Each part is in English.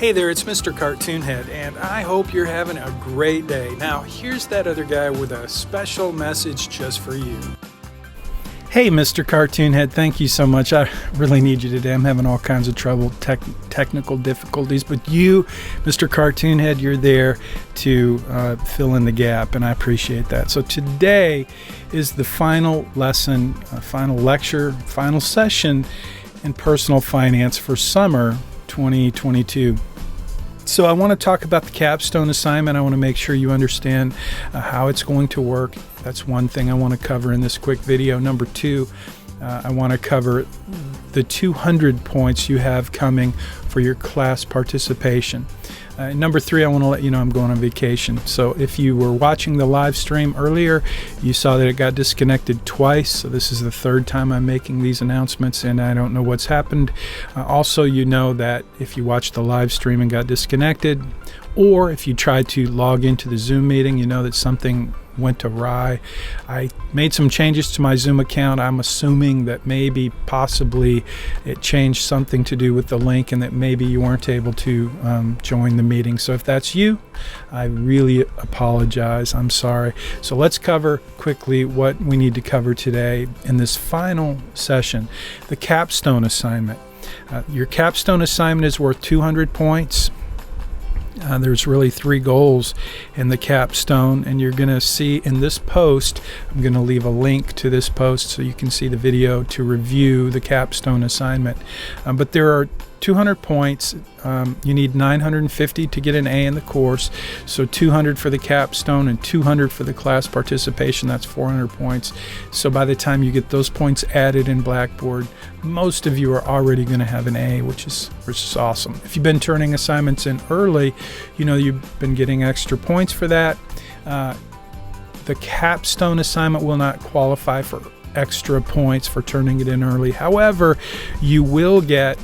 Hey there, it's Mr. Cartoon Head, and I hope you're having a great day. Now, here's that other guy with a special message just for you. Hey, Mr. Cartoon Head, thank you so much. I really need you today. I'm having all kinds of trouble, technical difficulties, but you, Mr. Cartoon Head, you're there to fill in the gap, and I appreciate that. So today is the final lesson, final lecture, final session in personal finance for summer 2022. So I want to talk about the capstone assignment. I want to make sure you understand how it's going to work. That's one thing I want to cover in this quick video. Number two, I want to cover the 200 points you have coming for your class participation. Number three, I want to let you know I'm going on vacation. So if you were watching the live stream earlier, you saw that it got disconnected twice. So this is the third time I'm making these announcements, and I don't know what's happened. Also, you know that if you watched the live stream and got disconnected, or if you tried to log into the Zoom meeting, you know that something went awry. I made some changes to my Zoom account. I'm assuming that maybe possibly it changed something to do with the link and that maybe you weren't able to join the meeting. So if that's you, I really apologize. I'm sorry. So let's cover quickly what we need to cover today in this final session, the capstone assignment. Your capstone assignment is worth 200 points. There's really three goals in the capstone, and you're going to see in this post, I'm going to leave a link to this post so you can see the video to review the capstone assignment. But there are 200 points. You need 950 to get an A in the course, so 200 for the capstone and 200 for the class participation. That's 400 points. So by the time you get those points added in Blackboard, most of you are already going to have an A, which is awesome. If you've been turning assignments in early, you know you've been getting extra points for that. The capstone assignment will not qualify for extra points for turning it in early. However, you will get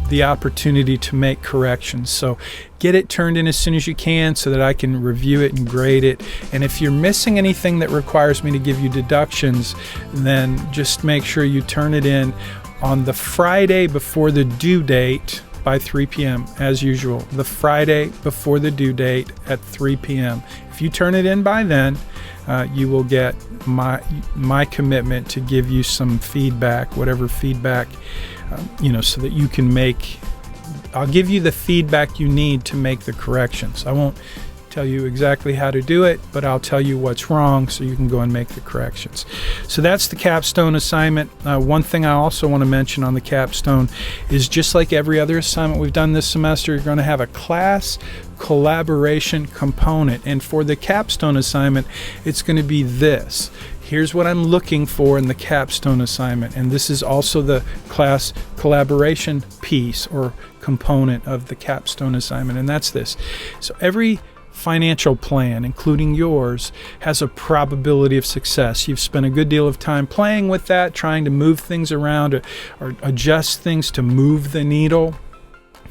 the opportunity to make corrections. So get it turned in as soon as you can so that I can review it and grade it. And if you're missing anything that requires me to give you deductions, then just make sure you turn it in on the Friday before the due date by 3 p.m. as usual. The Friday before the due date at 3 p.m. If you turn it in by then, you will get my commitment to give you some feedback, whatever feedback, so that you can I'll give you the feedback you need to make the corrections. I won't tell you exactly how to do it, but I'll tell you what's wrong so you can go and make the corrections. So that's the capstone assignment. One thing I also want to mention on the capstone is, just like every other assignment we've done this semester, you're going to have a class collaboration component. And for the capstone assignment, it's going to be this. Here's what I'm looking for in the capstone assignment. And this is also the class collaboration piece or component of the capstone assignment. And that's this. So every financial plan, including yours, has a probability of success. You've spent a good deal of time playing with that, trying to move things around or adjust things to move the needle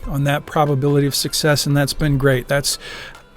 on that probability of success, and that's been great. That's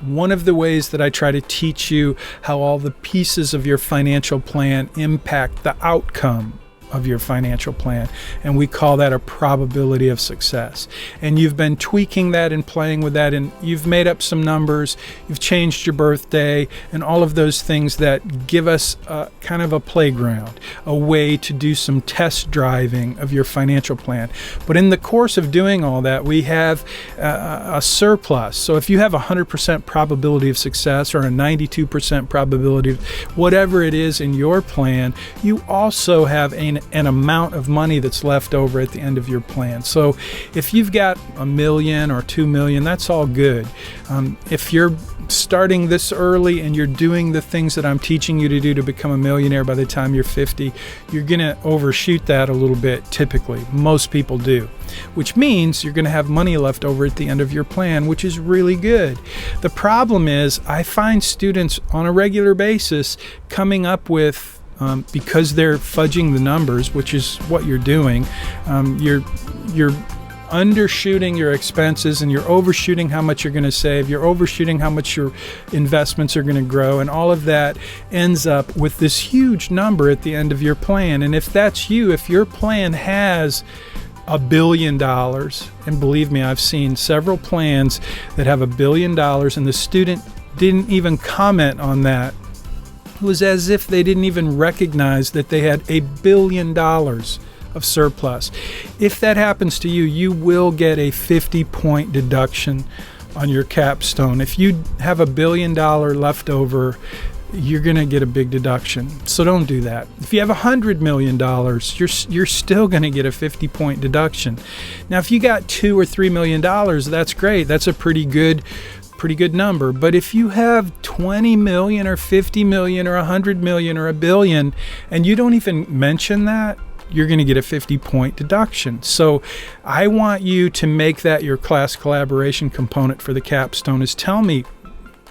one of the ways that I try to teach you how all the pieces of your financial plan impact the outcome of your financial plan, and we call that a probability of success. And you've been tweaking that and playing with that, and you've made up some numbers, you've changed your birthday, and all of those things that give us kind of a playground, a way to do some test driving of your financial plan. But in the course of doing all that, we have a surplus. So if you have a 100% probability of success or a 92% probability of whatever it is in your plan, you also have an amount of money that's left over at the end of your plan. So if you've got $1 million or $2 million, that's all good. If you're starting this early and you're doing the things that I'm teaching you to do to become a millionaire by the time you're 50, you're going to overshoot that a little bit typically. Most people do, which means you're going to have money left over at the end of your plan, which is really good. The problem is I find students on a regular basis coming up with because they're fudging the numbers, which is what you're doing. You're undershooting your expenses and you're overshooting how much you're going to save. You're overshooting how much your investments are going to grow, and all of that ends up with this huge number at the end of your plan. And if that's you, if your plan has $1 billion, and believe me, I've seen several plans that have $1 billion, and the student didn't even comment on that. It was as if they didn't even recognize that they had $1 billion of surplus. If that happens to you, you will get a 50-point deduction on your capstone. If you have $1 billion left over, you're going to get a big deduction. So don't do that. If you have $100 million, you're still going to get a 50-point deduction. Now, if you got $2 or $3 million, that's great. That's a pretty good number. But if you have 20 million or 50 million or 100 million or $1 billion, and you don't even mention that, you're going to get a 50-point deduction. So I want you to make that your class collaboration component for the capstone, is tell me,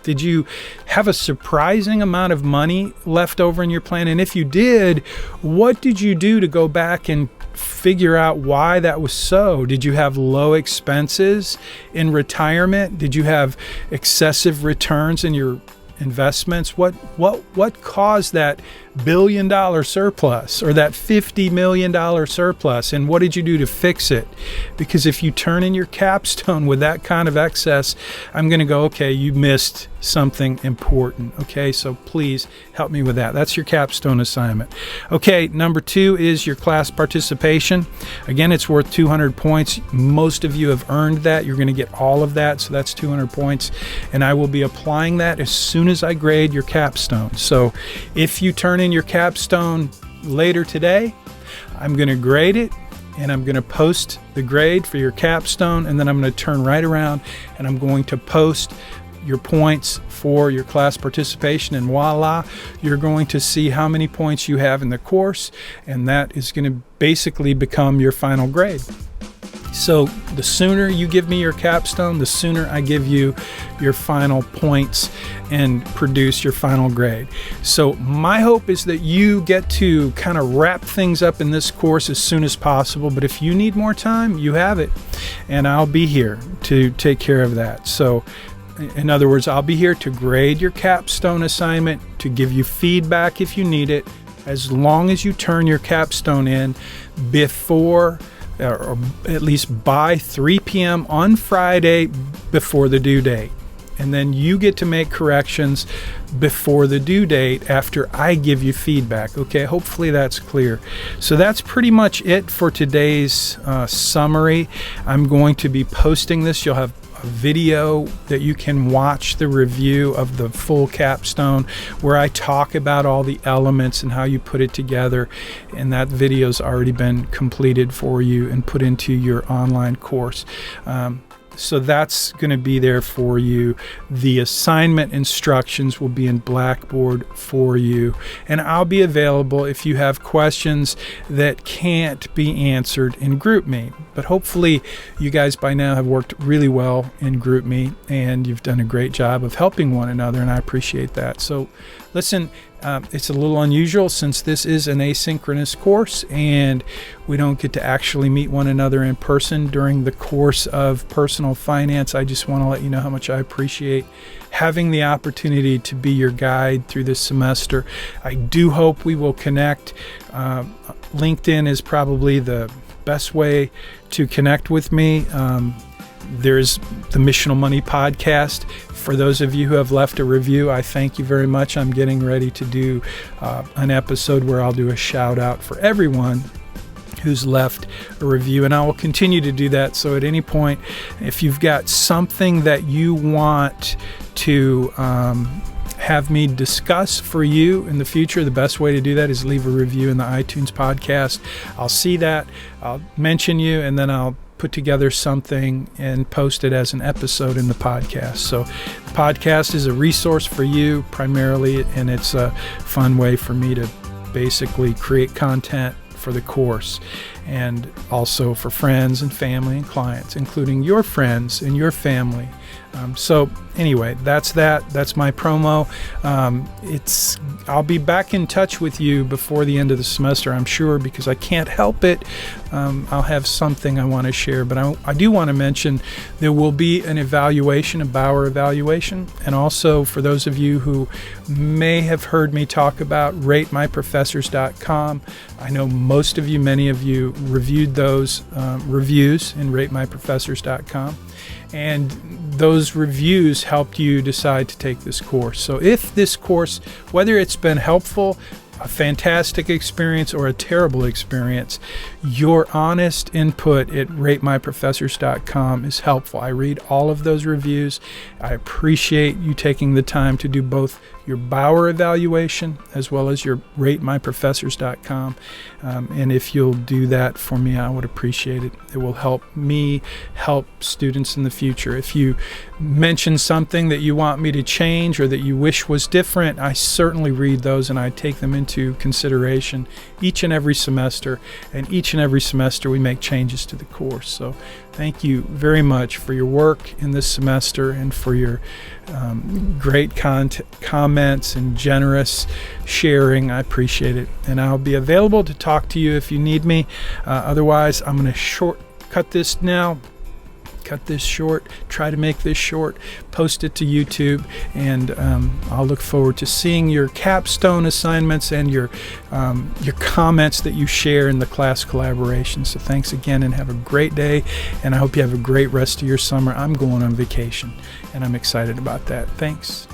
did you have a surprising amount of money left over in your plan? And if you did, what did you do to go back and figure out why that was so? Did you have low expenses in retirement? Did you have excessive returns in your investments? What caused that $1 billion surplus or that $50 million surplus, and what did you do to fix it? Because if you turn in your capstone with that kind of excess, I'm going to go, okay, you missed something important. Okay, so please help me with that. That's your capstone assignment. Okay, number 2 is your class participation. Again, it's worth 200 points. Most of you have earned that. You're going to get all of that, so that's 200 points, and I will be applying that as soon as I grade your capstone. So if you turn in your capstone later today, I'm going to grade it, and I'm going to post the grade for your capstone, and then I'm going to turn right around and I'm going to post your points for your class participation, and voila, you're going to see how many points you have in the course, and that is going to basically become your final grade. So the sooner you give me your capstone, the sooner I give you your final points and produce your final grade. So my hope is that you get to kind of wrap things up in this course as soon as possible. But if you need more time, you have it, and I'll be here to take care of that. So in other words, I'll be here to grade your capstone assignment, to give you feedback if you need it, as long as you turn your capstone in before, or at least by 3 p.m. on Friday before the due date. And then you get to make corrections before the due date after I give you feedback. Okay, hopefully that's clear. So that's pretty much it for today's summary. I'm going to be posting this. You'll have a video that you can watch the review of the full capstone, where I talk about all the elements and how you put it together, and that video's already been completed for you and put into your online course. So that's going to be there for you. The assignment instructions will be in Blackboard for you, and I'll be available if you have questions that can't be answered in GroupMe. But hopefully you guys by now have worked really well in GroupMe, and you've done a great job of helping one another, and I appreciate that. So listen, it's a little unusual since this is an asynchronous course and we don't get to actually meet one another in person during the course of personal finance. I just want to let you know how much I appreciate having the opportunity to be your guide through this semester. I do hope we will connect. LinkedIn is probably the best way to connect with me. There's the Missional Money podcast. For those of you who have left a review, I thank you very much. I'm getting ready to do an episode where I'll do a shout out for everyone who's left a review, and I will continue to do that. So at any point, if you've got something that you want to have me discuss for you in the future, the best way to do that is leave a review in the iTunes podcast. I'll see that, I'll mention you, and then I'll put together something and post it as an episode in the podcast. So the podcast is a resource for you primarily, and it's a fun way for me to basically create content for the course, and also for friends and family and clients, including your friends and your family. So anyway, that's my promo. I'll be back in touch with you before the end of the semester, I'm sure, because I can't help it. I'll have something I want to share, but I do want to mention there will be an evaluation, a Bauer evaluation, and also for those of you who may have heard me talk about ratemyprofessors.com, I know many of you reviewed those reviews in ratemyprofessors.com. And those reviews helped you decide to take this course. So if this course, whether it's been helpful, a fantastic experience, or a terrible experience, your honest input at ratemyprofessors.com is helpful. I read all of those reviews. I appreciate you taking the time to do both your Bauer evaluation as well as your ratemyprofessors.com. And if you'll do that for me, I would appreciate it. It will help me help students in the future. If you mention something that you want me to change or that you wish was different, I certainly read those and I take them into consideration each and every semester. And each and every semester we make changes to the course. So thank you very much for your work in this semester and for your great comments and generous sharing. I appreciate it. And I'll be available to talk to you if you need me. Otherwise, I'm going to cut this short, try to make this short, post it to YouTube, and I'll look forward to seeing your capstone assignments and your comments that you share in the class collaboration. So thanks again and have a great day, and I hope you have a great rest of your summer. I'm going on vacation and I'm excited about that. Thanks.